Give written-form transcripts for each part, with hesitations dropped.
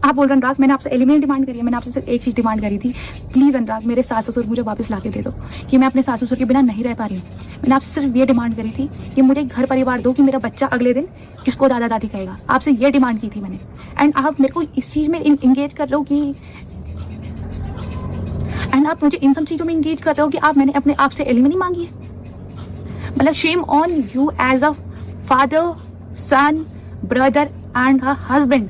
आप बोल रहे अनुराग, मैंने आपसे एलिमिनेट डिमांड करी है। मैंने आपसे सिर्फ एक चीज डिमांड करी थी, प्लीज अनुराग मेरे सास ससुर मुझे वापस लाके दे दो, कि मैं अपने सास ससुर के बिना नहीं रह पा रही हूँ। मैंने आपसे सिर्फ ये डिमांड करी थी कि मुझे घर परिवार दो, कि मेरा बच्चा अगले दिन किसको दादा दादी कहेगा। आपसे ये डिमांड की थी मैंने, एंड आप मेरे को इस चीज में इंगेज कर रहे हो कि एंड आप मुझे इन सब चीजों में इंगेज कर रहे हो कि आप मैंने अपने आप से एलिमिनी मांगी है। मतलब shame on you as a father, son, brother and a husband.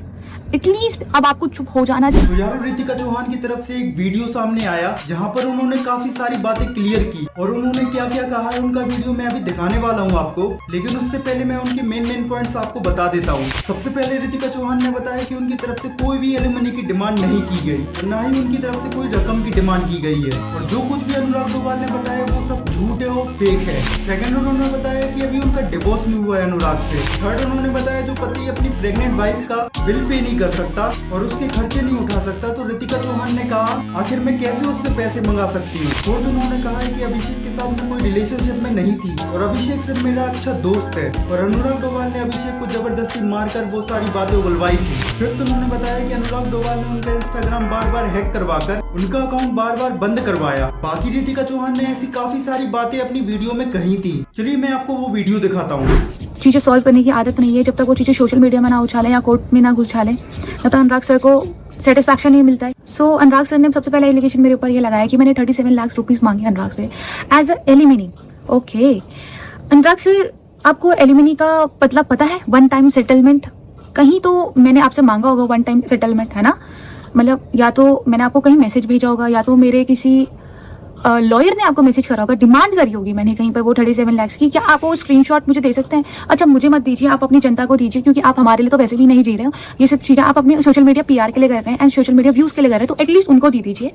At least अब आपको चुप हो जाना चाहिए। तो यार रितिका चौहान की तरफ से एक वीडियो सामने आया जहां पर उन्होंने काफी सारी बातें क्लियर की और उन्होंने क्या क्या कहा है उनका वीडियो मैं अभी दिखाने वाला हूं आपको। लेकिन उससे पहले मैं उनके मेन पॉइंट्स आपको बता देता हूं। सबसे पहले रितिका चौहान ने बताया कि उनकी तरफ से कोई भी एलिमनी की डिमांड नहीं की गई और न ही उनकी तरफ से कोई रकम की डिमांड की गई है और जो कुछ भी अनुराग डोभाल ने बताया वो सब झूठ है और फेक है। सेकंड उन्होंने बताया कि अभी उनका डिवोर्स नहीं हुआ है अनुराग से। थर्ड उन्होंने बताया जो पति अपनी प्रेग्नेंट वाइफ का बिल पे नहीं कर सकता और उसके खर्चे नहीं उठा सकता तो रितिका चौहान ने कहा आखिर मैं कैसे उससे पैसे मंगा सकती हूँ। फोर्थ उन्होंने कहा है कि अभिषेक के साथ मैं कोई रिलेशनशिप में नहीं थी और अभिषेक सिर्फ मेरा अच्छा दोस्त है और अनुराग डोभाल ने अभिषेक को जबरदस्ती मारकर वो सारी बातें उगलवाई थी। फिफ्थ उन्होंने बताया कि अनुराग डोभाल ने उनका इंस्टाग्राम बार हैक करवाकर उनका अकाउंट बार बंद करवाया। बाकी रितिका चौहान ने ऐसी काफी सारी बातें अपनी वीडियो में कही थी। चलिए मैं आपको वो वीडियो दिखाता हूँ। चीज़ें सॉल्व करने की आदत नहीं है। जब तक वो चीज़ें सोशल मीडिया में ना उछालें या कोर्ट में ना घुसालें तब तक अनुराग सर को सेटिस्फैक्शन नहीं मिलता है। सो अनुराग सर ने सबसे पहले एलिगेशन मेरे ऊपर ये लगाया कि मैंने 37 लाख रुपीस मांगे अनुराग से as a alimony. Okay Anurag sir, आपको एलिमिनी का मतलब पता है? One time settlement. कहीं तो मैंने आपसे मांगा होगा वन टाइम सेटलमेंट, है ना? मतलब या तो मैंने आपको कहीं मैसेज भेजा होगा या तो मेरे किसी लॉयर ने आपको मैसेज करा होगा, डिमांड करी होगी मैंने कहीं पर वो 37 लाख की। क्या आप वो स्क्रीनशॉट मुझे दे सकते हैं? अच्छा मुझे मत दीजिए, आप अपनी जनता को दीजिए, क्योंकि आप हमारे लिए तो वैसे भी नहीं जी रहे हो। ये सब चीज़ें आप अपने सोशल मीडिया PR के लिए कर रहे हैं एंड सोशल मीडिया व्यूज़ के लिए कर रहे हैं, तो एटलीस्ट उनको दे दीजिए।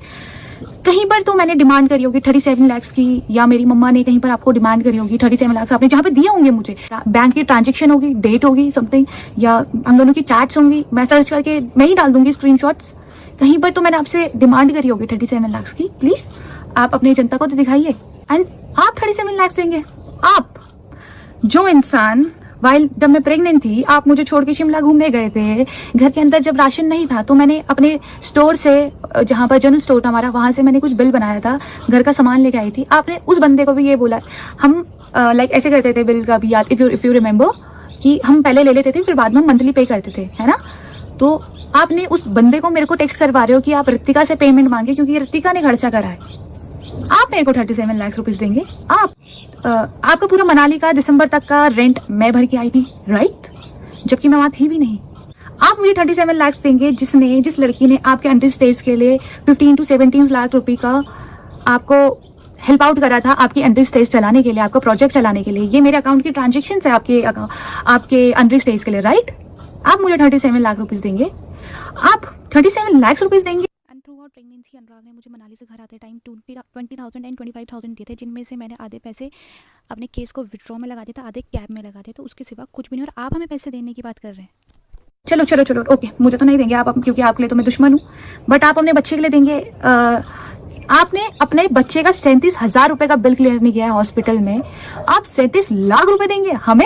कहीं पर तो मैंने डिमांड करी होगी 37 लाख की, या मेरी मम्मा ने कहीं पर आपको डिमांड करी होगी 37 लाख। आपने जहाँ पे दिए होंगे मुझे, बैंक की ट्रांजेक्शन होगी, डेट होगी समथिंग, या हम दोनों की चैट्स होंगी, मैं सर्च करके मैं ही डाल दूंगी स्क्रीनशॉट्स। कहीं पर तो मैंने आपसे डिमांड करी होगी 37 लाख की। प्लीज आप अपनी जनता को तो दिखाइए। एंड आप 37 लाख देंगे? आप जो इंसान वाइल जब मैं प्रेग्नेंट थी आप मुझे छोड़ के शिमला घूमने गए थे, घर के अंदर जब राशन नहीं था तो मैंने अपने स्टोर से, जहाँ पर जनरल स्टोर था हमारा, वहां से मैंने कुछ बिल बनाया था, घर का सामान लेके आई थी। आपने उस बंदे को भी ये बोला, हम लाइक ऐसे करते थे बिल का भी, याद इफ यू रिमेम्बर, कि हम पहले ले लेते थे फिर बाद में मंथली पे करते थे, है ना? तो आपने उस बंदे को मेरे को टेक्स्ट करवा रहे हो कि आप रितिका से पेमेंट मांगे क्योंकि रितिका ने खर्चा करा है। आप मेरे को 37 लाख रुपीस देंगे? आपका पूरा मनाली का दिसंबर तक का रेंट मैं भर के आई थी, राइट? जबकि मैं वहां थी भी नहीं। आप मुझे 37 लाख देंगे जिस लड़की ने आपके अंडर स्टेज के लिए 15 to 17 लाख रुपए का आपको हेल्प आउट करा था, आपकी अंडर स्टेज चलाने के लिए, आपका प्रोजेक्ट चलाने के लिए। ये मेरे अकाउंट की ट्रांजेक्शन है आपके अंडर स्टेज के लिए, राइट? आप मुझे 37 लाख रुपीस देंगे? आप 37 लाख रुपीस देंगे? एंड थ्रू आउट प्रेगनेंसी अनुराग ने मुझे मनाली से घर आते टाइम 20,000 एंड 25,000 दिए थे, जिनमें से मैंने आधे पैसे अपने केस को विड्रॉ में लगा दिए थे, आधे कैब में लगा दिए, तो उसके सिवा कुछ भी नहीं। और आप हमें पैसे देने की बात कर रहे हैं? चलो ओके, मुझे तो नहीं देंगे आप, क्योंकि आपके लिए तो मैं दुश्मन हूँ, बट आप अपने बच्चे के लिए देंगे। आपने अपने बच्चे का 37,000 रुपए का बिल क्लियर नहीं किया है हॉस्पिटल में, आप 37 लाख रुपए देंगे हमें?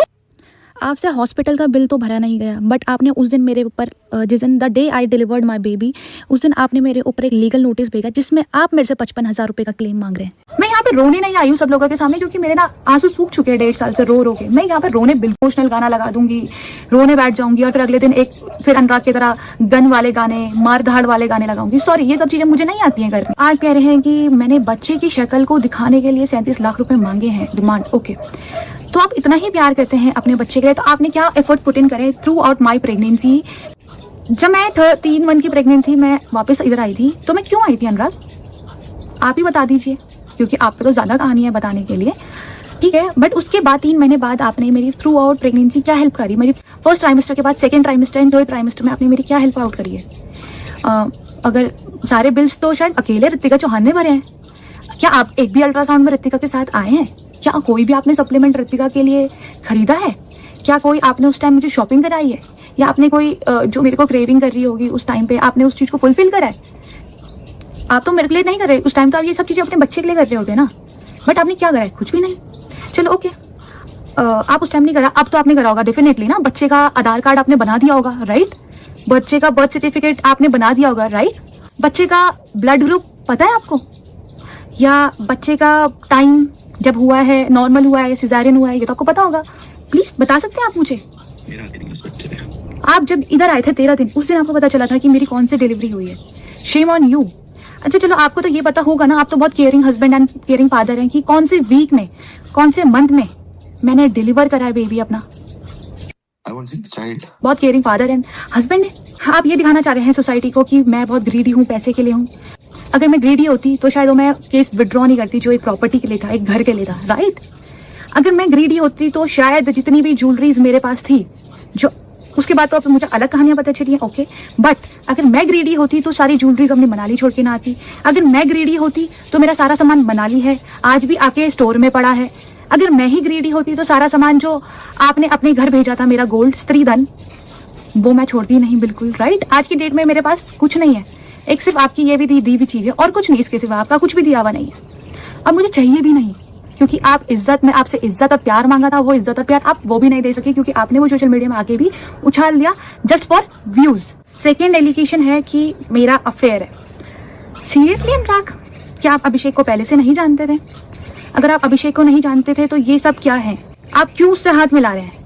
आपसे हॉस्पिटल का बिल तो भरा नहीं गया, बट आपने उस दिन मेरे ऊपर, जिस दिन the day I delivered my baby, उस दिन आपने मेरे ऊपर एक लीगल नोटिस भेजा जिसमें आप मेरे से 55,000 रुपए का क्लेम मांग रहे हैं। मैं यहाँ पे रोने नहीं आई हूँ सब लोगों के सामने, क्योंकि मेरे ना आंसू सूख चुके हैं 1.5 साल से रो के। मैं यहाँ पे रोने बिल्कुल इमोशनल गाना लगा दूंगी, रोने बैठ जाऊंगी और फिर अगले दिन फिर अनुराग की तरह गन वाले गाने, मार धाड़ वाले गाने लगाऊंगी। सॉरी, ये सब चीजें मुझे नहीं आती हैं करनी। आज कह रहे हैं कि मैंने बच्चे की शक्ल को दिखाने के लिए 37 लाख रुपए मांगे हैं डिमांड। ओके, तो आप इतना ही प्यार करते हैं अपने बच्चे के लिए, तो आपने क्या एफर्ट पुट इन करे थ्रू आउट माई प्रेगनेंसी? जब मैं 3 मंथ की प्रेग्नेंट थी, मैं वापस इधर आई थी, तो मैं क्यों आई थी अनुराग? आप ही बता दीजिए, क्योंकि आप पे तो ज्यादा कहानी है बताने के लिए, ठीक है? बट उसके बाद 3 महीने बाद आपने मेरी थ्रू आउट प्रेगनेंसी क्या हेल्प करी? मेरी फर्स्ट ट्राइमेस्टर के बाद second trimester and third trimester में आपने मेरी क्या हेल्प आउट करी है? अगर सारे बिल्स तो शायद अकेले रितिका चौहान ने भरे हैं। क्या आप एक भी अल्ट्रासाउंड में रितिका के साथ आए हैं? क्या कोई भी आपने सप्लीमेंट रितिका के लिए खरीदा है? क्या कोई आपने उस टाइम मुझे शॉपिंग कराई है? या आपने कोई जो मेरे को क्रेविंग कर रही होगी उस टाइम पे आपने उस चीज को फुलफिल करा है? आप तो मेरे के लिए नहीं कर रहे उस टाइम, तो आप ये सब चीजें अपने बच्चे के लिए कर रहे होते ना। बट आपने क्या करा है? कुछ भी नहीं। चलो ओके, आप उस टाइम नहीं करा, अब तो आपने करा होगा डेफिनेटली ना। बच्चे का आधार कार्ड आपने बना दिया होगा, राइट? बच्चे का बर्थ सर्टिफिकेट आपने बना दिया होगा, राइट? बच्चे का ब्लड ग्रुप पता है आपको? या बच्चे का टाइम जब हुआ है, नॉर्मल हुआ है, सिजारियन हुआ है, ये तो आपको पता होगा। प्लीज बता सकते हैं आप मुझे? आप जब इधर आए थे 13 दिन, उस दिन आपको पता चला था कि मेरी कौन सी डिलीवरी हुई है। Shem on you. अच्छा चलो, आपको तो ये पता होगा ना, आप तो बहुत caring husband and caring father हैं, कि कौन से वीक में, कौन से मंथ में मैंने डिलीवर करा है बेबी अपना। I want to see the child. बहुत केयरिंग फादर एंड हस्बैंड है। आप ये दिखाना चाह रहे हैं सोसाइटी को कि मैं बहुत ग्रीडी हूँ, पैसे के लिए हूँ। अगर मैं ग्रीडी होती तो शायद वो मैं केस विड्रॉ नहीं करती जो एक प्रॉपर्टी के लिए था, एक घर के लिए था, राइट? अगर मैं ग्रीडी होती तो शायद जितनी भी ज्वेलरीज मेरे पास थी, जो उसके बाद तो अब मुझे अलग कहानियां पता चली हैं, ओके, बट अगर मैं ग्रीडी होती तो सारी ज्वेलरीज अपनी मनाली छोड़ के ना आती। अगर मैं ग्रीडी होती तो मेरा सारा सामान मनाली है, आज भी आके स्टोर में पड़ा है। अगर मैं ही ग्रीडी होती तो सारा सामान जो आपने अपने घर भेजा था, मेरा गोल्ड, स्त्रीधन, वो मैं छोड़ती नहीं, बिल्कुल, राइट? आज की डेट में मेरे पास कुछ नहीं है, एक सिर्फ आपकी ये भी दी हुई चीज़ है, और कुछ नहीं। इसके सिवा आपका कुछ भी दिया हुआ नहीं है। अब मुझे चाहिए भी नहीं, क्योंकि आप इज्जत में, आपसे इज्जत और प्यार मांगा था, वो इज्जत और प्यार आप वो भी नहीं दे सके, क्योंकि आपने वो सोशल मीडिया में आके भी उछाल दिया just for views. Second allegation है कि मेरा अफेयर है। सीरियसली अनुराग, क्या आप अभिषेक को पहले से नहीं जानते थे? अगर आप अभिषेक को नहीं जानते थे तो ये सब क्या है? आप क्यों उससे हाथ मिला रहे हैं?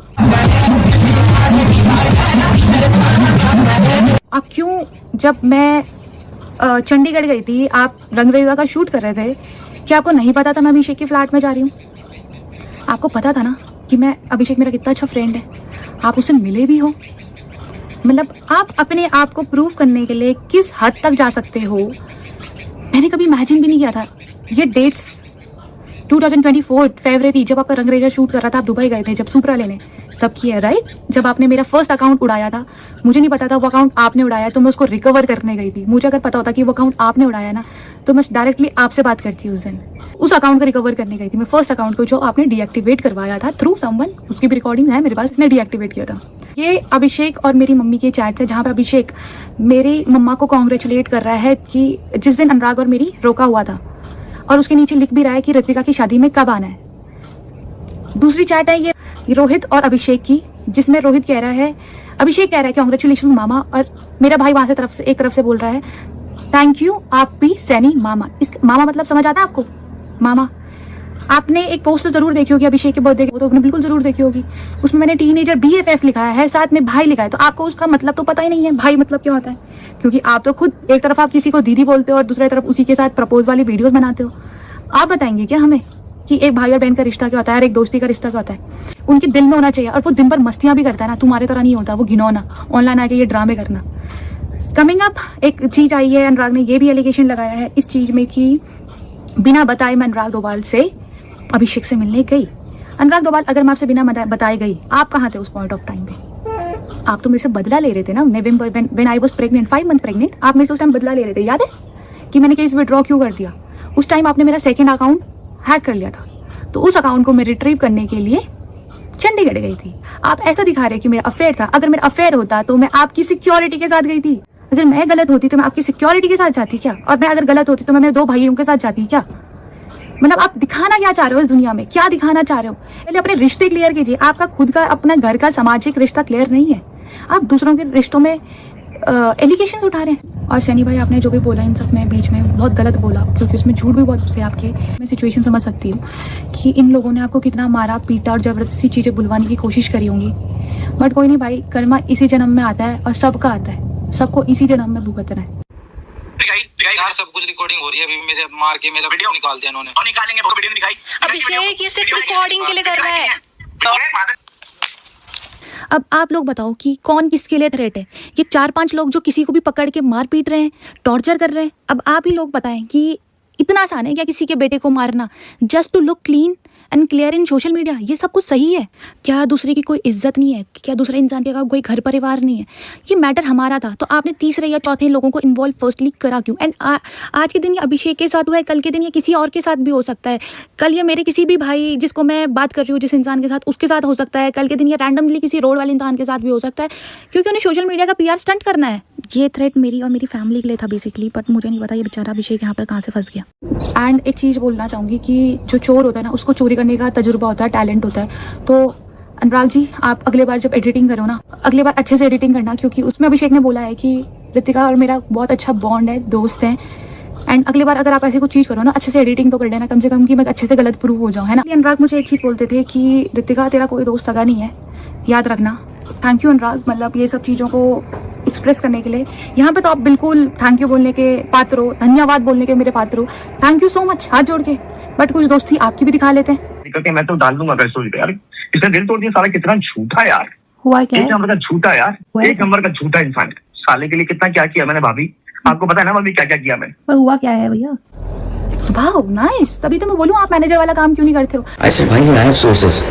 आप क्यों, जब मैं चंडीगढ़ गई थी, आप रंगरेजा का शूट कर रहे थे, क्या आपको नहीं पता था मैं अभिषेक के फ्लैट में जा रही हूँ? आपको पता था ना कि मैं, अभिषेक मेरा कितना अच्छा फ्रेंड है, आप उससे मिले भी हो। मतलब आप अपने आप को प्रूव करने के लिए किस हद तक जा सकते हो, मैंने कभी इमेजिन भी नहीं किया था। ये डेट्स 2024 फरवरी, जब आपका रंगरेजा शूट कर रहा था, आप दुबई गए थे जब सुपरा लेने, तब की है, राइट? जब आपने मेरा फर्स्ट अकाउंट उड़ाया था, मुझे नहीं पता था वो अकाउंट आपने उड़ाया, तो मैं उसको रिकवर करने गई थी। मुझे अगर पता होता कि वो अकाउंट आपने उड़ाया ना, तो मैं डायरेक्टली आपसे बात करती उस दिन। उस अकाउंट को रिकवर करने गई थी मैं, फर्स्ट अकाउंट को जो आपने डीएक्टिवेट करवाया था थ्रू समवन, उसकी भी रिकॉर्डिंग है मेरे पास, इसने डीएक्टिवेट किया था। ये अभिषेक और मेरी मम्मी के चैट्स है, जहाँ पे अभिषेक मेरी मम्मा को कॉन्ग्रेचुलेट कर रहा है कि जिस दिन अनुराग और मेरी रोका हुआ था, और उसके नीचे लिख भी रहा है कि ऋतिका की शादी में कब आना है। दूसरी चैट है ये रोहित और अभिषेक की, जिसमें रोहित कह रहा है, अभिषेक कह रहा है कि कांग्रेचुलेशन मामा, और मेरा भाई वहां से एक तरफ से बोल रहा है थैंक यू आप भी सैनी मामा। इस मामा मतलब समझ आता है आपको? मामा, आपने एक पोस्ट तो जरूर देखी होगी अभिषेक के बर्थडे की, वो तो आपने बिल्कुल जरूर देखी होगी। उसमें मैंने टीनेजर BFF लिखा है, साथ में भाई लिखा है, तो आपको उसका मतलब तो पता ही नहीं है भाई मतलब क्या होता है, क्योंकि आप तो खुद एक तरफ आप किसी को दीदी बोलते हो और दूसरी तरफ उसी के साथ प्रपोज वाली वीडियोस बनाते हो। आप बताएंगे क्या हमें कि एक भाई और बहन का रिश्ता क्या होता है और एक दोस्ती का रिश्ता क्या होता है? उनके दिल में होना चाहिए, और वो दिन भर मस्तियां भी करता है ना, तुम्हारे तरह नहीं होता वो घिनौना ऑनलाइन आके ये ड्रामे करना। कमिंग अप एक चीज आई है, अनुराग ने ये भी एलिगेशन लगाया है इस चीज में कि बिना बताए मैं अनुराग डोभाल से अभिषेक से मिलने गई। अनुराग डोभाल, अगर मैं आपसे बिना बताए गई, आप कहाँ थे उस पॉइंट ऑफ टाइम पे? आप तो मेरे से बदला ले रहे थे ना, November when I was pregnant, 5 month pregnant, आप मेरे से उस टाइम बदला ले रहे थे। याद है कि मैंने केस विड्रॉ क्यों कर दिया? उस टाइम आपने मेरा सेकेंड अकाउंट हैक कर लिया था, तो उस अकाउंट को मैं रिट्रीव करने के लिए चंडीगढ़ गई थी। आप ऐसा दिखा रहे कि मेरा अफेयर था। अगर मेरा अफेयर होता तो मैं आपकी सिक्योरिटी के साथ गई थी। अगर मैं गलत होती तो मैं आपकी सिक्योरिटी के साथ जाती क्या? और मैं अगर गलत होती तो मैं मेरे 2 भाइयों के साथ जाती क्या? मतलब आप दिखाना क्या चाह रहे हो इस दुनिया में? क्या दिखाना चाह रहे हो? पहले अपने रिश्ते क्लियर कीजिए। आपका खुद का अपना घर का सामाजिक रिश्ता क्लियर नहीं है, आप दूसरों के रिश्तों में एलिगेशंस उठा रहे हैं। और सैनी भाई, आपने जो भी बोला इन सब में बीच में बहुत गलत बोला, क्योंकि उसमें झूठ भी बहुत से आपके। मैं सिचुएशन समझ सकती हूँ कि इन लोगों ने आपको कितना मारा पीटा और जबरदस्ती चीज़ें बुलवाने की कोशिश करी होंगी, बट कोई नहीं भाई, कर्मा इसी जन्म में आता है और सबका आता है, सबको इसी जन्म में भुगतना है। यार सब कुछ रिकॉर्डिंग हो रही है, अभी मेरे मार के मेरा वीडियो निकाल दिया उन्होंने। और निकालेंगे, वो वीडियो नहीं दिखाई। अभिषेक ये सिर्फ रिकॉर्डिंग के लिए कर रहा है। अब आप लोग बताओ कि कौन किसके लिए थ्रेट है? ये 4-5 लोग जो किसी को भी पकड़ के मार पीट रहे हैं, टॉर्चर कर रहे हैं। अब आप ही लोग बताएं कि इतना आसान है क्या किसी के बेटे को मारना just to look clean and clear in social media? ये सब कुछ सही है क्या? दूसरे की कोई इज्जत नहीं है क्या? दूसरे इंसान के कोई घर परिवार नहीं है? ये मैटर हमारा था, तो आपने तीसरे या चौथे लोगों को इन्वॉल्व फर्स्टली करा क्यों? एंड आज के दिन ये अभिषेक के साथ हुआ है, कल के दिन ये किसी और के साथ भी हो सकता है। कल ये मेरे किसी भी भाई जिसको मैं बात कर रही हूँ जिस इंसान के साथ, उसके साथ हो सकता है। कल के दिन ये रैंडमली किसी रोड वाले इंसान के साथ भी हो सकता है, क्योंकि उन्हें सोशल मीडिया का PR स्टंट करना है। ये थ्रेट मेरी और मेरी फैमिली के लिए था बेसिकली, बट मुझे नहीं पता ये बेचारा अभिषेक यहाँ पर कहाँ से फंस गया। एंड एक चीज़ बोलना चाहूँगी कि जो चोर होता है ना, उसको चोरी करने का तजुर्बा होता है, टैलेंट होता है। तो अनुराग जी, आप अगले बार जब एडिटिंग करो ना, अगले बार अच्छे से एडिटिंग करना, क्योंकि उसमें अभिषेक ने बोला है कि रितिका और मेरा बहुत अच्छा बॉन्ड है, दोस्त हैं। एंड अगली बार अगर आप ऐसी कुछ चीज़ करो ना, अच्छे से एडिटिंग तो कर लेना कम से कम, कि मैं अच्छे से गलत प्रूव हो जाऊँ, है ना। अनुराग मुझे एक चीज़ बोलते थे कि रितिका तेरा कोई दोस्त सगा नहीं है, याद रखना। थैंक यू अनुराग, मतलब ये सब चीज़ों को एक्सप्रेस करने के लिए यहाँ पे तो आप बिल्कुल थैंक यू बोलने के पात्र हो, धन्यवाद बोलने के मेरे पात्र हो। थैंक यू सो मच, हाथ जोड़ के। बट कुछ दोस्ती आपकी भी दिखा लेते हैं। निकल मैं तो डाल दूंगा अगर स्टोरी पे। यार इसने दिल तोड़ दिया साला, कितना झूठा यार। हुआ क्या एक नंबर का झूठा यार, एक नंबर का झूठा इंसान। साले के लिए कितना क्या किया मैंने भाभी, आपको पता है ना भाभी क्या क्या किया मैंने। पर हुआ क्या है भैया? वाह नाइस, तभी तो मैं बोलूँ आप मैनेजर वाला काम क्यों नहीं करते हो। I said, भाई I have sources.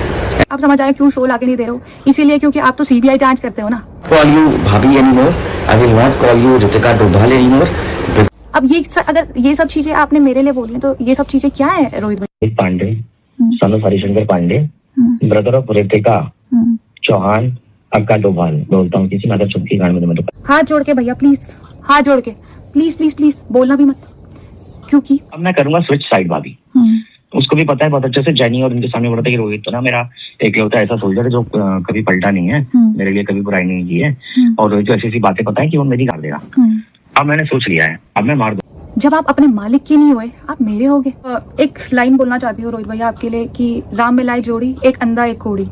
आप समझ आए क्यों शो लाके नहीं दे रहे हो, इसीलिए क्योंकि आप तो सीबीआई जांच करते हो ना। Call you भाभी anymore. I will not call you Ritika Doval anymore. अब अगर ये सब चीजें आपने मेरे लिए बोली हैं, तो ये सब चीजें क्या है रोहित भाई? Pandey, son of Harishankar Pandey, brother of Ritika Chauhan, aka Doval. बोलता हूँ किसी माता चुपकी गाने में तो। हाथ जोड़ के भैया प्लीज, हाथ जोड़ के प्लीज प्लीज प्लीज, बोलना भी मत, क्योंकि अब मैं करूंगा स्विच साइड भाभी। उसको भी पता है बहुत अच्छे से, जैनी और उनके सामने बोला था कि रोहित तो ना मेरा एकलौता ऐसा सोल्जर है जो कभी पलटा नहीं है, मेरे लिए कभी बुराई नहीं की है, और रोहित को ऐसी ऐसी बातें पता है कि वो मेरी गाड़ देगा। अब मैंने सोच लिया है, अब मैं मार दूं। जब आप अपने मालिक के नहीं हुए, आप मेरे होगे। एक लाइन बोलना चाहती हूँ रोहित भैया आपके लिए कि राम में लाई जोड़ी, एक अंधा एक कोड़ी।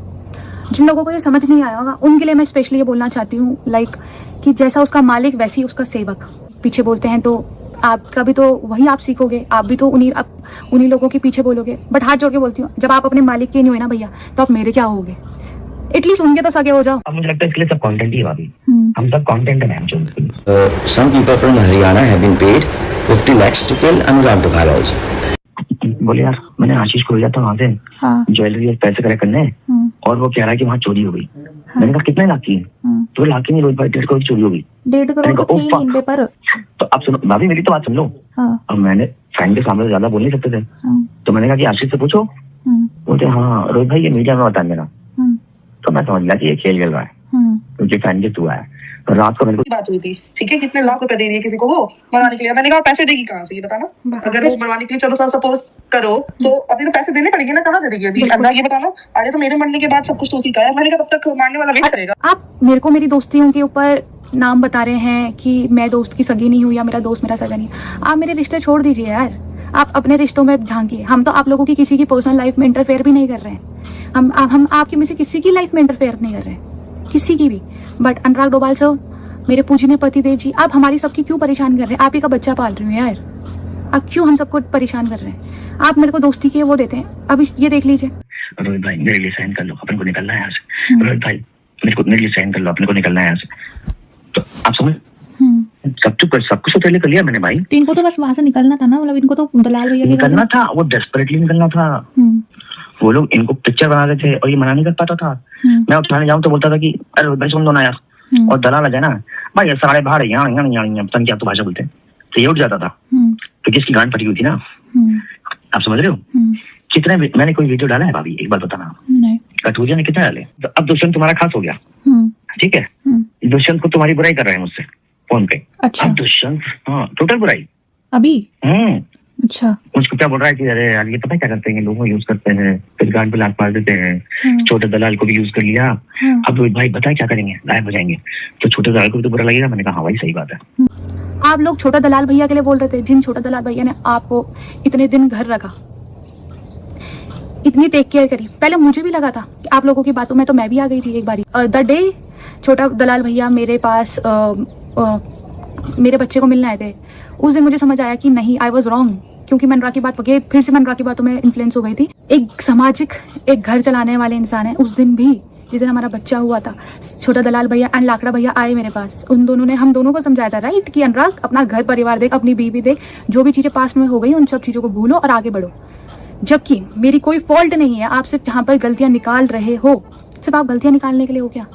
जिन लोगों को ये समझ नहीं आया होगा उनके लिए मैं स्पेशली ये बोलना चाहती हूँ, लाइक कि जैसा उसका मालिक वैसी उसका सेवक। पीछे बोलते हैं तो आपका भी तो वही आप सीखोगे, आप भी तो उन्हीं लोगों के पीछे बोलोगे। बट हाथ जोड़ के बोलती हूँ, जब आप अपने मालिक के नहीं हुए ना भैया, तो आप मेरे क्या होगे? एटलीस्ट उनके तो सगे हो जाओ। अब मुझे लगता है इसके लिए सब कंटेंट ही है भाभी, हम सब कंटेंट है। Some people from Haryana have been paid 50 lakhs to kill Anurag Dubhal also. बोले यार मैंने आशीष को लिया था वहाँ से ज्वेलरी और पैसे कलेक्ट करने, और वो कह रहा है कि वहाँ चोरी हो गई। मैंने कहा कितने लाख की? तो लाख की नहीं, रोहित भाई 1.5 करोड़ चोरी हो गई। 1.5 करोड़ तो थी नहीं इन पे पर। तो अब सुनो भाभी, मेरी तो बात सुन लो। अब मैंने फ्रेंड के सामने ज्यादा बोल नहीं सकते थे, तो मैंने कहा कि आशीष से पूछो। बोलते हाँ रोहित भाई ये मीडिया में बता देना। तो मैं समझ लिया कि ये खेल खेल रहा है, क्योंकि फ्रेंड के थ्रू आया। तो रात को मेरे को बात हुई थी, ठीक है, कितने लाख रुपए दे रही है किसी को वो मरवाने के लिए। मैंने कहा पैसे देगी कहाँ से, ये बताना। अगर वो मरवाने के लिए चलो सपोज करो, तो अभी तो पैसे देने पड़ेंगे ना, कहाँ से देगी अभी? अंदर ये बताना। अरे तो मेरे मरने के बाद सब कुछ तो उसी का है। मैंने कहा तब तक मारने वाला वेट करेगा। आप मेरे को मेरी दोस्तियों के ऊपर नाम बता रहे हैं कि मैं दोस्त की सगी नहीं हूँ या मेरा दोस्त मेरा सगा नहीं। आप मेरे रिश्ते छोड़ दीजिए यार, आप अपने रिश्तों में झांकिए। हम तो आप लोगों की किसी की पर्सनल लाइफ में इंटरफेयर भी नहीं कर रहे हैं। हम आपकी में से किसी की लाइफ में इंटरफेयर नहीं कर रहे हैं, किसी की भी। बट अनुराग डोभाल सर, मेरे पूजनीय पतिदेव जी, आप हमारी सबकी क्यों परेशान कर रहे हैं? आप ही का बच्चा पाल रहे हो यार, आप क्यों हम सबको परेशान कर रहे हैं? आप मेरे को दोस्ती के वो देते हैं। अभी ये देख लीजिए। रोहित भाई मेरे लिए साइन कर लो, अपन को निकलना है यहाँ से। रोहित भाई मेरे लिए साइन कर लो, अपने को निकलना है यहाँ से। तो आप समझ सब कुछ तो पहले कर लिया मैंने भाई। तो इनको तो बस वहां से निकलना था ना, मतलब इनको तो दलाल भैया निकलना था, वो डेस्परेटली निकलना था। वो लोग इनको पिक्चर बना रहे थे और ये मना नहीं कर पाता था। मैं उठाने जाऊँ तो बोलता था कि अरे भाई सुन दो ना यार, और दलाल आ जाए ना भाई ये सारे बाहर यहाँ पता नहीं क्या तो भाषा बोलते हैं, तो ये उठ जाता था क्योंकि इसकी गांड फटी हुई थी ना। आप समझ रहे हो? कितने मैंने कोई वीडियो डाला है भाभी, एक बार बताना। कटूरिया ने कितने डाले? तो अब दुष्यंत तुम्हारा खास हो गया, ठीक है। दुष्यंत को तुम्हारी बुराई कर रहे हैं मुझसे फोन पे। अच्छा। अब दुष्यंत हाँ टोटल बुराई अभी। अच्छा। मुझको क्या बोल रहा है कि अरे यार ये पता है क्या करते हैं, लोगों को यूज करते हैं, फिर गांड पे लात मार देते हैं। छोटे दलाल को भी यूज कर लिया। अब रोहित भाई बताए क्या करेंगे, गायब हो जाएंगे। तो छोटे दलाल को भी तो बुरा लगेगा। मैंने कहा हाँ भाई सही बात है। आप लोग छोटा दलाल भैया के लिए बोल रहे थे, जिन छोटा दलाल भैया ने आपको इतने दिन घर रखा, इतनी टेक केयर करी। पहले मुझे भी लगा था कि आप लोगों की बातों में तो मैं भी आ गई थी एक बारी। द डे छोटा दलाल भैया मेरे पास मेरे बच्चे को मिलने आए थे, उस दिन मुझे समझ आया कि नहीं, आई वॉज रॉन्ग। क्योंकि मैं अनुराग की बात पकड़े, फिर से मैं अनुराग की बातों में इन्फ्लुएंस हो गई थी। एक सामाजिक, एक घर चलाने वाले इंसान है। उस दिन भी जिस दिन हमारा बच्चा हुआ था, छोटा दलाल भैया एंड लाकड़ा भैया आए मेरे पास। उन दोनों ने हम दोनों को समझाया था राइट कि अनुराग अपना घर परिवार देख, अपनी बीवी देख, जो भी चीजें पास्ट में हो गई उन सब चीजों को भूलो और आगे बढ़ो। जबकि मेरी कोई फॉल्ट नहीं है, आप सिर्फ यहाँ पर गलतियां निकाल रहे हो, सिर्फ आप गलतियां निकालने के लिए हो क्या।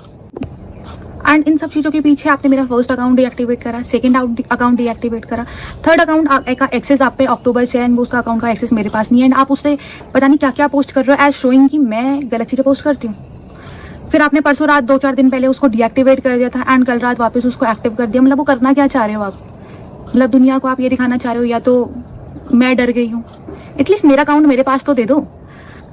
एंड इन सब चीज़ों के पीछे आपने मेरा फर्स्ट अकाउंट डीएक्टिवेट करा, सेकंड अकाउंट डीएक्टिवेट करा, थर्ड अकाउंट का एक्सेस आप पे अक्टूबर से, एंड उसका अकाउंट का एक्सेस मेरे पास नहीं है। एंड आप उससे पता नहीं क्या क्या पोस्ट कर रहे हो एज शोइंग कि मैं गलत चीज़ें पोस्ट करती हूँ। फिर आपने परसों रात 2-4 दिन पहले उसको डीएक्टिवेट कर दिया था एंड कल रात वापस उसको एक्टिव कर दिया। मतलब वो करना क्या चाह रहे हो आप? मतलब दुनिया को आप ये दिखाना चाह रहे हो या तो मैं डर गई हूँ, एटलीस्ट मेरा अकाउंट मेरे पास तो दे दो।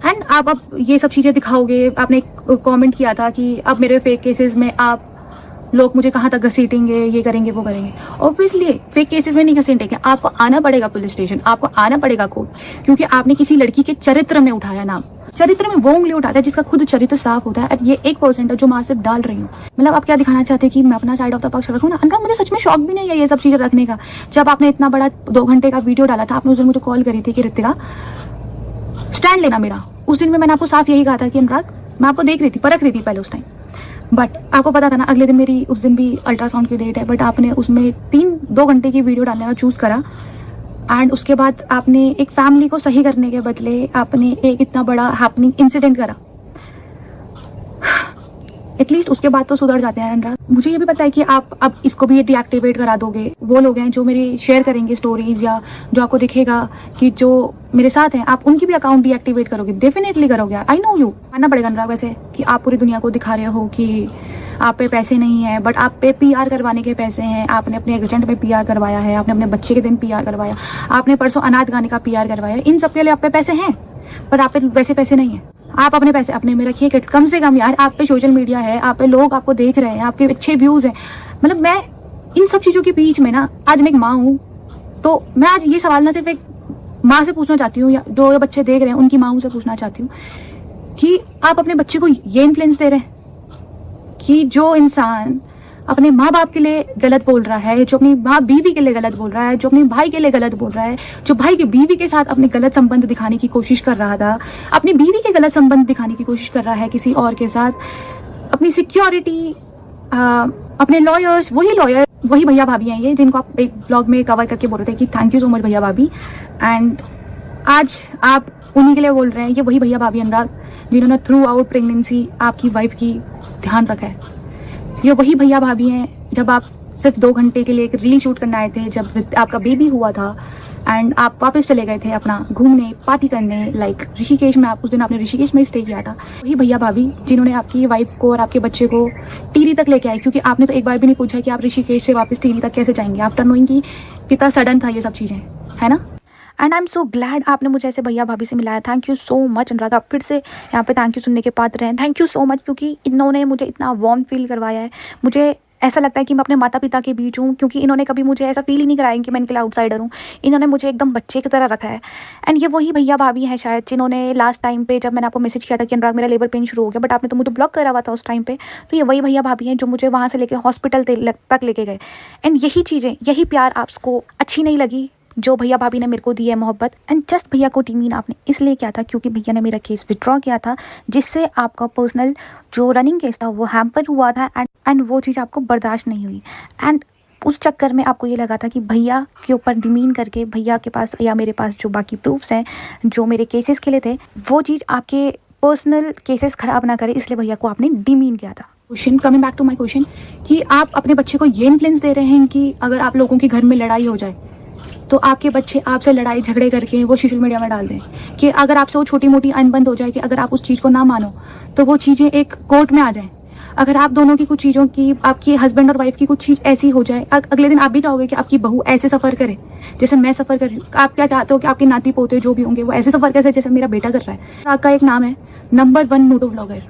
एंड आप अब ये सब चीज़ें दिखाओगे। आपने एक कमेंट किया था कि अब मेरे फेक केसेस में आप लोग मुझे कहाँ तक घसीटेंगे, ये करेंगे वो करेंगे। ऑब्वियसली फेक केसेस में नहीं घसीटेंगे, आपको आना पड़ेगा पुलिस स्टेशन, आपको आना पड़ेगा कोर्ट, क्योंकि आपने किसी लड़की के चरित्र में उठाया नाम। चरित्र में वो उंगली उठाता है जिसका खुद चरित्र साफ होता है। अब ये 1% है जो मैं सिर्फ डाल रही हूँ। मतलब आप क्या दिखाना चाहते हैं कि मैं अपना साइड ऑफ द पक्ष रखूँ ना? अनुराग मुझे सच में शौक भी नहीं है ये सब चीज़ें रखने का। जब आपने इतना बड़ा 2 घंटे का वीडियो डाला था, आपने उस दिन मुझे कॉल करी थी कि रितिका स्टैंड लेना मेरा। उस दिन में मैंने आपको साफ यही कहा था कि अनुराग मैं आपको देख रही थी, परख रही थी पहले उस टाइम, बट आपको पता था ना अगले दिन मेरी उस दिन भी अल्ट्रासाउंड की डेट है, बट आपने उसमें 2 घंटे की वीडियो डालने का चूज़ करा। एंड उसके बाद आपने एक फैमिली को सही करने के बदले आपने एक इतना बड़ा हैपनिंग इंसिडेंट करा। एटलीस्ट उसके बाद तो सुधर जाते हैं अनुराग। मुझे ये भी पता है कि आप अब इसको भी डीएक्टिवेट करा दोगे। वो लोग हैं जो मेरी शेयर करेंगे स्टोरीज या जो आपको दिखेगा कि जो मेरे साथ हैं, आप उनकी भी अकाउंट डीएक्टिवेट करोगे, डेफिनेटली करोगे। I know you. मानना पड़ेगा अनुराग वैसे कि आप पूरी दुनिया को दिखा रहे हो कि आप पे पैसे नहीं है, बट आप पे पीआर करवाने के पैसे हैं। आपने अपने एजेंट पे पीआर करवाया है, आपने अपने बच्चे के दिन पीआर करवाया, आपने परसों अनाथ गाने का पीआर करवाया। इन सब के लिए आप पे पैसे हैं, पर आप पे वैसे पैसे नहीं है। आप अपने पैसे अपने में रखिए। कम से कम यार आप पे सोशल मीडिया है, आप पे लोग आपको देख रहे हैं, आपके अच्छे व्यूज हैं। मतलब मैं इन सब चीज़ों के बीच में ना, आज मैं एक माँ हूँ, तो मैं आज ये सवाल ना सिर्फ एक माँ से पूछना चाहती हूँ या जो बच्चे देख रहे हैं उनकी माँ से पूछना चाहती हूँ कि आप अपने बच्चे को ये इन्फ्लुएंस दे रहे हैं कि जो इंसान अपने माँ बाप के लिए गलत बोल रहा है, जो अपनी माँ बीवी के लिए गलत बोल रहा है, जो अपने भाई के लिए गलत बोल रहा है, जो भाई की बीवी के साथ अपने गलत संबंध दिखाने की कोशिश कर रहा था, अपनी बीवी के गलत संबंध दिखाने की कोशिश कर रहा है किसी और के साथ, अपनी सिक्योरिटी, अपने लॉयर्स, वही भैया भाभी हैं ये जिनको आप एक ब्लॉग में कवर करके बोल रहे थे कि थैंक यू सो मच भैया भाभी। एंड आज आप उन्हीं के लिए बोल रहे हैं। ये वही भैया भाभी अनुराग जिन्होंने थ्रू आउट प्रेगनेंसी आपकी वाइफ की ध्यान रखा है। ये वही भैया भाभी हैं जब आप सिर्फ 2 घंटे के लिए एक रील शूट करने आए थे, जब आपका बेबी हुआ था एंड आप वापस चले गए थे अपना घूमने पार्टी करने, लाइक ऋषिकेश में। आप उस दिन आपने ऋषिकेश में स्टे किया था। वही भैया भाभी जिन्होंने आपकी वाइफ को और आपके बच्चे को टिहरी तक लेके आए, क्योंकि आपने तो एक बार भी नहीं पूछा कि आप ऋषिकेश से वापस टिहरी तक कैसे जाएंगे, आफ्टर नोइंग कि कितना सडन था ये सब चीज़ें, है ना। And I am so glad आपने मुझे ऐसे भैया भाभी से मिलाया। थैंक यू सो मच अनुराग। आप फिर से यहाँ पे थैंक यू सुनने के पात्र हैं। थैंक यू सो मच, क्योंकि इन्होंने मुझे इतना वार्म फील करवाया है। मुझे ऐसा लगता है कि मैं अपने माता पिता के बीच हूँ, क्योंकि इन्होंने कभी मुझे ऐसा फील ही नहीं कराया कि मैं इनके लिए आउटसाइडर हूँ। इन्होंने मुझे एकदम बच्चे की तरह रखा है। एंड ये वही भैया भाभी हैं शायद जिन्होंने लास्ट टाइम पे जब मैंने आपको मैसेज किया था कि अनुराग मेरा लेबर पेन शुरू हो गया, बट आपने तो मुझे ब्लॉक करा हुआ था उस टाइम पे, तो ये वही भैया भाभी हैं जो मुझे वहाँ से लेके हॉस्पिटल तक लेके गए। एंड यही चीज़ें, यही प्यार आपको अच्छी नहीं लगी जो भैया भाभी ने मेरे को दी है, मोहब्बत। एंड जस्ट भैया को टीमीन आपने इसलिए किया था क्योंकि भैया ने मेरा केस विड्रॉ किया था, जिससे आपका पर्सनल जो रनिंग केस था वो हैम्पर हुआ था। एंड वो चीज़ आपको बर्दाश्त नहीं हुई। एंड उस चक्कर में आपको ये लगा था कि भैया के ऊपर डिमीन करके भैया के पास या मेरे पास जो बाकी प्रूफ्स हैं जो मेरे केसेस के लिए थे, वो चीज़ आपके पर्सनल केसेस ख़राब ना करे, इसलिए भैया को आपने डिमीन किया था। Question, coming back to my question, कि आप अपने बच्चे को ये इन्फ्लुएंस दे रहे हैं कि अगर आप लोगों के घर में लड़ाई हो जाए तो आपके बच्चे आपसे लड़ाई झगड़े करके वो सोशल मीडिया में डाल दें, कि अगर आपसे वो छोटी मोटी अनबन हो जाए कि अगर आप उस चीज़ को ना मानो तो वो चीज़ें एक कोर्ट में आ जाएं। अगर आप दोनों की कुछ चीज़ों की, आपकी हस्बैंड और वाइफ की कुछ चीज़ ऐसी हो जाए, अगले दिन आप भी चाहोगे कि आपकी बहू ऐसे सफ़र करे जैसे मैं सफ़र कर रही हूँ। आप क्या चाहते हो कि आपके नाती पोते जो भी होंगे वो ऐसे सफ़र करे जैसे मेरा बेटा कर रहा है। आपका एक नाम है number 1 motto vlogger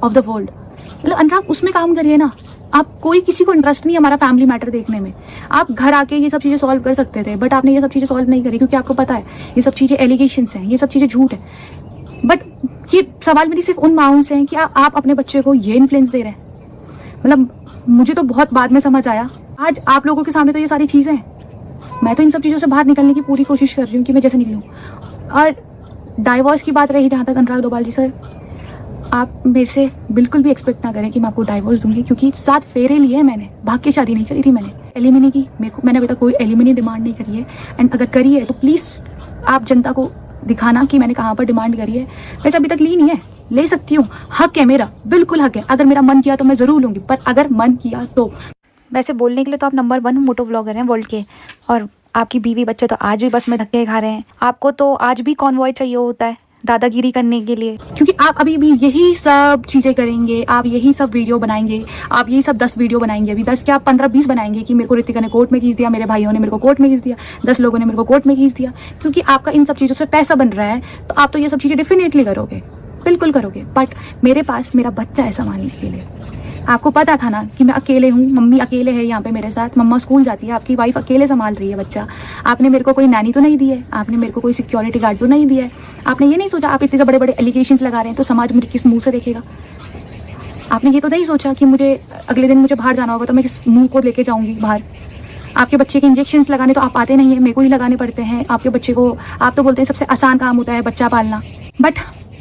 of the world. मतलब अनुराग उसमें काम करिए ना। आप कोई किसी को इंटरेस्ट नहीं है हमारा फैमिली मैटर देखने में। आप घर आके ये सब चीज़ें सॉल्व कर सकते थे, बट आपने ये सब चीज़ें सॉल्व नहीं करी क्योंकि आपको पता है ये सब चीज़ें एलिगेशंस हैं, ये सब चीज़ें झूठ है। बट ये सवाल मेरी सिर्फ उन माओं से हैं कि आप अपने बच्चे को ये इन्फ्लुएंस दे रहे हैं। मतलब मुझे तो बहुत बाद में समझ आया। आज आप लोगों के सामने तो ये सारी चीज़ें हैं, मैं तो इन सब चीज़ों से बाहर निकलने की पूरी कोशिश कर रही हूँ कि मैं जैसे निकलूँ। और डाइवोर्स की बात रही जहाँ तक, अनुराग डोभाल जी सर, आप मेरे से बिल्कुल भी एक्सपेक्ट ना करें कि मैं आपको डाइवोर्स दूंगी, क्योंकि 7 फेरे लिए मैंने, भाग के शादी नहीं करी थी मैंने, एलिमिनी की। मैंने अभी तक कोई एलिमिनी डिमांड नहीं करी है। एंड अगर करी है तो प्लीज़ आप जनता को दिखाना कि मैंने कहाँ पर डिमांड करी है। वैसे अभी तक ली नहीं है, ले सकती हूँ, हक है मेरा, बिल्कुल हक है। अगर मेरा मन किया तो मैं ज़रूर लूँगी, पर अगर मन किया तो। वैसे बोलने के लिए तो आप नंबर 1 मोटो व्लॉगर हैं वर्ल्ड के, और आपकी बीवी बच्चे तो आज भी बस में धक्के खा रहे हैं। आपको तो आज भी कॉन्वॉय चाहिए होता है दादागिरी करने के लिए। क्योंकि आप अभी भी यही सब चीज़ें करेंगे, आप यही सब वीडियो बनाएंगे, आप यही सब 10 वीडियो बनाएंगे, अभी 10 क्या 15-20 बनाएंगे कि मेरे को ऋतिका ने कोर्ट में खींच दिया, मेरे भाइयों ने मेरे को कोर्ट में खींच दिया, 10 लोगों ने मेरे को कोर्ट में खींच दिया। क्योंकि आपका इन सब चीज़ों से पैसा बन रहा है तो आप तो ये सब चीज़ें डेफिनेटली करोगे, बिल्कुल करोगे। बट मेरे पास मेरा बच्चा है संभालने के लिए। आपको पता था ना कि मैं अकेले हूँ, मम्मी अकेले है यहाँ पे मेरे साथ, मम्मा स्कूल जाती है, आपकी वाइफ अकेले संभाल रही है बच्चा। आपने मेरे को कोई नैनी तो नहीं दी है, आपने मेरे को कोई सिक्योरिटी गार्ड तो नहीं दिया है। आपने ये नहीं सोचा आप इतने बड़े बड़े एलिगेशंस लगा रहे हैं तो समाज मुझे किस मुंह से देखेगा। आपने ये तो नहीं सोचा कि मुझे अगले दिन मुझे बाहर जाना होगा तो मैं किस मुंह को लेके जाऊँगी बाहर। आपके बच्चे के इंजेक्शंस लगाने तो आप आते नहीं है, मेरे को ही लगाने पड़ते हैं आपके बच्चे को। आप तो बोलते हैं सबसे आसान काम होता है बच्चा पालना, बट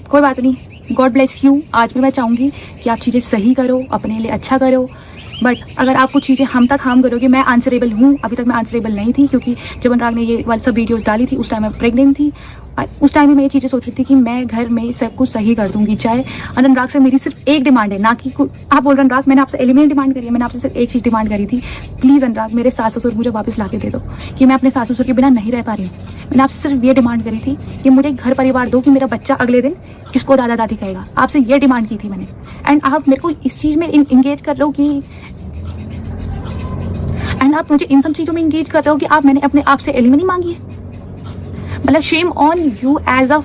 कोई बात नहीं, गॉड ब्लेस यू। आज भी मैं चाहूँगी कि आप चीज़ें सही करो, अपने लिए अच्छा करो। बट अगर आप कुछ चीज़ें हम तक हार्म करोगे, मैं आंसरेबल हूँ, अभी तक मैं आंसरेबल नहीं थी क्योंकि जब अनुराग ने ये वाली सब वीडियोस डाली थी उस टाइम मैं प्रेग्नेंट थी। उस टाइम भी मैं ये चीज़ें सोच रही थी कि मैं घर में सब कुछ सही कर दूंगी। चाहे अनुराग से मेरी सिर्फ एक डिमांड है, ना कि आप बोल रहे अनुराग मैंने आपसे एलिमिनेट डिमांड करी है, मैंने आपसे सिर्फ एक चीज़ डिमांड करी थी, प्लीज़ अनुराग मेरे सास ससुर मुझे वापस ला के दे दो कि मैं अपने सास ससुर के बिना नहीं रह पा रही हूँ। मैंने आपसे सिर्फ ये डिमांड करी थी कि मुझे घर परिवार दो कि मेरा बच्चा अगले दिन किसको दादा दादी कहेगा। आपसे ये डिमांड की थी मैंने, एंड आप मेरे को इस चीज़ में इंगेज कर रहे हो कि आप मुझे इन सब चीज़ों में इंगेज कर रहे हो कि आप मैंने अपने आप से एलिमनी मांगी है। मतलब shame on you as a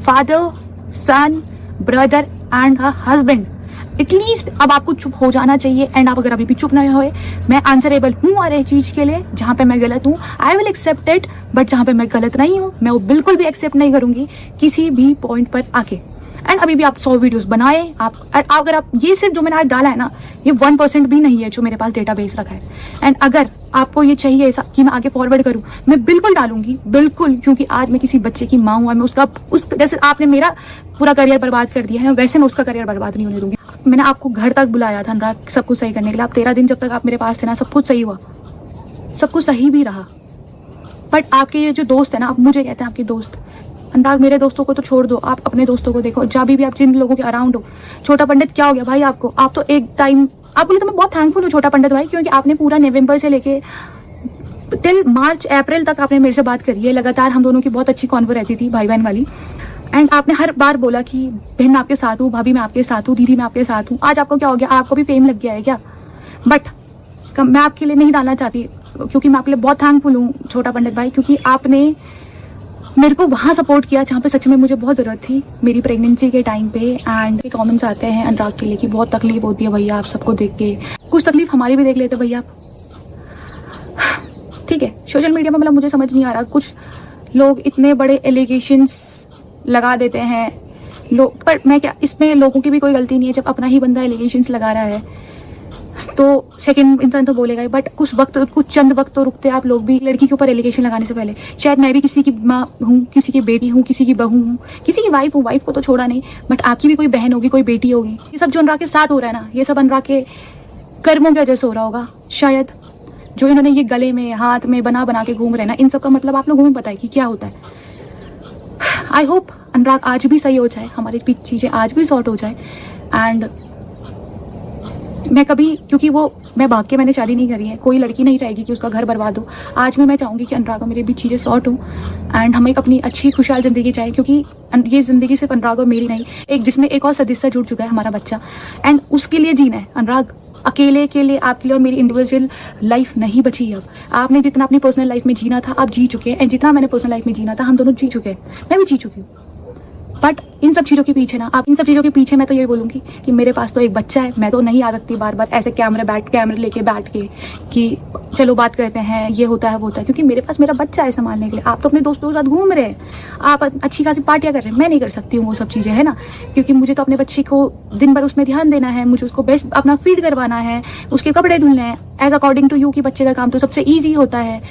father, son, brother and a husband. At least अब आपको चुप हो जाना चाहिए। एंड आप अगर अभी भी चुप नहीं हुए, मैं आंसरेबल हूँ हर एक चीज़ के लिए। जहाँ पे मैं गलत हूँ I will accept it, but जहाँ पे मैं गलत नहीं हूँ मैं वो बिल्कुल भी एक्सेप्ट नहीं करूँगी किसी भी पॉइंट पर आके। एंड अभी भी आप 100 वीडियोस बनाए, आप अगर आप ये सिर्फ जो मैंने आज डाला है ना, ये 1% भी नहीं है जो मेरे पास डेटाबेस रखा है। एंड अगर आपको ये चाहिए ऐसा कि मैं आगे फॉरवर्ड करूँ, मैं बिल्कुल डालूंगी, बिल्कुल। क्योंकि आज मैं किसी बच्चे की माँ हूँ, मैं उसका जैसे आपने मेरा पूरा करियर बर्बाद कर दिया है वैसे मैं उसका करियर बर्बाद नहीं होने दूंगी। मैंने आपको घर तक बुलाया था अनुराग सब कुछ सही करने के लिए। आप 13 दिन जब तक आप मेरे पास थे ना, सब कुछ सही हुआ, सब कुछ सही भी रहा। बट आपके ये जो दोस्त है ना, आप मुझे कहते हैं आपके दोस्त, अनुराग मेरे दोस्तों को तो छोड़ दो, आप अपने दोस्तों को देखो। जब भी आप जिन लोगों के अराउंड हो, छोटा पंडित क्या हो गया भाई आपको, आप तो एक टाइम आपके लिए तो मैं बहुत थैंकफुल हूँ छोटा पंडित भाई, क्योंकि आपने पूरा नवंबर से लेके टिल मार्च अप्रैल तक आपने मेरे से बात करी है लगातार। हम दोनों की बहुत अच्छी कॉन्वर रहती थी भाई बहन वाली। एंड आपने हर बार बोला कि बहन मैं आपके साथ हूँ, भाभी मैं आपके साथ हूँ, दीदी मैं आपके साथ हूँ। आज आपको क्या हो गया, आपको भी फेम लग गया है क्या? बट मैं आपके लिए नहीं डालना चाहती क्योंकि मैं आपके लिए बहुत थैंकफुल हूँ छोटा पंडित भाई, क्योंकि आपने मेरे को वहाँ सपोर्ट किया जहाँ पे सच में मुझे बहुत ज़रूरत थी मेरी प्रेगनेंसी के टाइम पे। एंड कमेंट्स आते हैं अनुराग के लिए कि बहुत तकलीफ होती है भैया आप सबको देख के, कुछ तकलीफ हमारी भी देख लेते भैया आप। ठीक है, सोशल मीडिया में मतलब मुझे समझ नहीं आ रहा, कुछ लोग इतने बड़े एलिगेशंस लगा देते हैं लोग, पर मैं क्या, इसमें लोगों की भी कोई गलती नहीं है। जब अपना ही बंदा एलिगेशंस लगा रहा है तो सेकंड इंसान तो बोलेगा ही, बट कुछ चंद वक्त तो रुकते आप लोग भी। लड़की के ऊपर एलिगेशन लगाने से पहले शायद मैं भी किसी की माँ हूँ, किसी की बेटी हूँ, किसी की बहू हूँ, किसी की वाइफ हूँ, वाइफ को तो छोड़ा नहीं, बट आपकी भी कोई बहन होगी, कोई बेटी होगी। ये सब जो अनुराग के साथ हो रहा है ना, ये सब अनुराग के कर्मों की वजह से हो रहा होगा शायद। जो इन्होंने ये गले में हाथ में बना बना के घूम रहे हैं ना, इन सब का मतलब आप लोगों में पता है कि क्या होता है। आई होप अनुराग आज भी सही हो जाए, हमारी चीज़ें आज भी सॉर्ट हो जाए। एंड मैं कभी, क्योंकि मैं भाग के मैंने शादी नहीं करी है, कोई लड़की नहीं चाहेगी कि उसका घर बर्बाद हो। आज में मैं चाहूँगी कि अनुराग और मेरे भी चीज़ें सॉर्ट हो एंड हम एक अपनी अच्छी खुशहाल ज़िंदगी चाहे, क्योंकि ये ज़िंदगी सिर्फ अनुराग और मेरी नहीं, एक जिसमें एक और सदस्य जुड़ चुका है हमारा बच्चा, एंड उसके लिए जीना है। अनुराग अकेले के लिए, आपके लिए और मेरी इंडिविजुअल लाइफ नहीं बची है अब। आपने जितना अपनी पर्सनल लाइफ में जीना था आप जी चुके हैं, एंड जितना मैंने पर्सनल लाइफ में जीना था हम दोनों जी चुके हैं, मैं भी जी चुकी हूँ। बट इन सब चीज़ों के पीछे ना, आप इन सब चीज़ों के पीछे मैं तो ये बोलूँगी कि मेरे पास तो एक बच्चा है, मैं तो नहीं आ सकती बार बार ऐसे कैमरे लेके बैठ के कि चलो बात करते हैं, ये होता है वो होता है, क्योंकि मेरे पास मेरा बच्चा है संभालने के लिए। आप तो अपने दोस्तों के साथ घूम रहे हैं, आप अच्छी खासी पार्टियाँ कर रहे हैं, मैं नहीं कर सकती हूँ वो सब चीज़ें, है ना, क्योंकि मुझे तो अपने बच्चे को दिन भर उसमें ध्यान देना है, मुझे उसको बेस्ट अपना फीड करवाना है, उसके कपड़े धुलने हैं। एज अकॉर्डिंग टू यू कि बच्चे का काम तो सबसे ईजी होता है।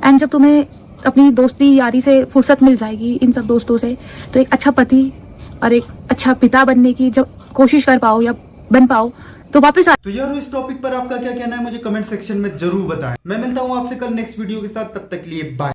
एंड जब तुम्हें अपनी दोस्ती यारी से फुर्सत मिल जाएगी इन सब दोस्तों से, तो एक अच्छा पति और एक अच्छा पिता बनने की जब कोशिश कर पाओ या बन पाओ तो वापस तो यार इस टॉपिक पर आपका क्या कहना है मुझे कमेंट सेक्शन में जरूर बताएं। मैं मिलता हूँ आपसे कल नेक्स्ट वीडियो के साथ, तब तक के लिए बाय।